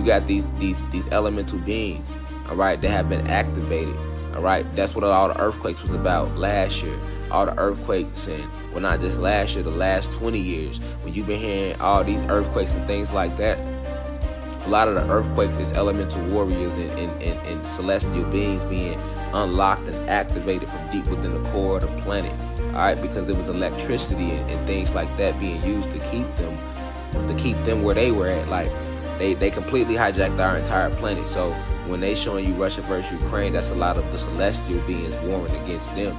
you got these elemental beings, all right, that have been activated. All right, that's what all the earthquakes was about last year. All the earthquakes, and well, not just last year, the last 20 years, when you've been hearing all these earthquakes and things like that. A lot of the earthquakes is elemental warriors and celestial beings being unlocked and activated from deep within the core of the planet. All right, because there was electricity and things like that being used to keep them where they were at. Like they completely hijacked our entire planet. So when they showing you Russia versus Ukraine, that's a lot of the celestial beings warring against them.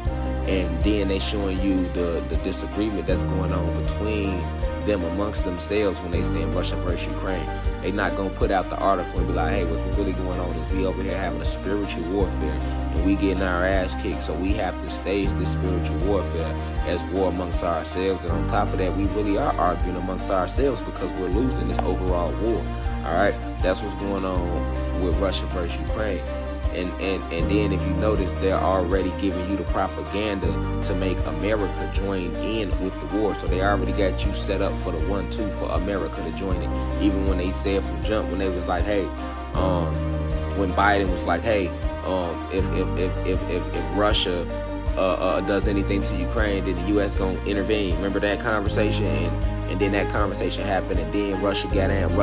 And then they showing you the disagreement that's going on between them amongst themselves when they saying Russia versus Ukraine. They not gonna put out the article and be like, hey, what's really going on is we over here having a spiritual warfare and we getting our ass kicked, so we have to stage this spiritual warfare as war amongst ourselves. And on top of that, we really are arguing amongst ourselves because we're losing this overall war. All right, that's what's going on with Russia versus Ukraine. And then if you notice, they're already giving you the propaganda to make America join in with the war. So they already got you set up for the 1-2 for America to join it. Even when they said from jump, when they was like, hey, when Biden was like, hey, if Russia does anything to Ukraine, then the U.S. gonna intervene. Remember that conversation? And then that conversation happened, and then Russia got in.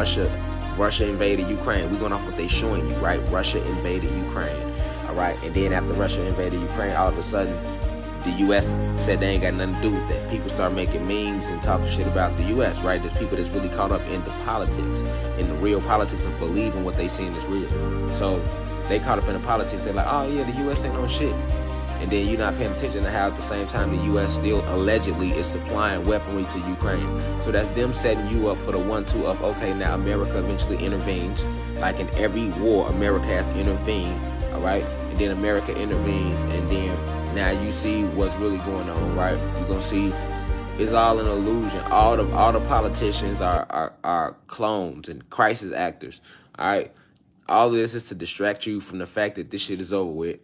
Russia invaded Ukraine. We're going off what they showing you, right? Russia invaded Ukraine, all right? And then after Russia invaded Ukraine, all of a sudden, the U.S. said they ain't got nothing to do with that. People start making memes and talking shit about the U.S., right? There's people that's really caught up in the politics, in the real politics of believing what they seeing is real. So they caught up in the politics. They're like, oh, yeah, the U.S. ain't on shit. And then you're not paying attention to how at the same time the U.S. still allegedly is supplying weaponry to Ukraine. So that's them setting you up for the 1-2 of, okay, now America eventually intervenes. Like in every war, America has intervened, all right? And then America intervenes, and then now you see what's really going on, right? You're going to see it's all an illusion. All the politicians are clones and crisis actors, all right? All of this is to distract you from the fact that this shit is over with.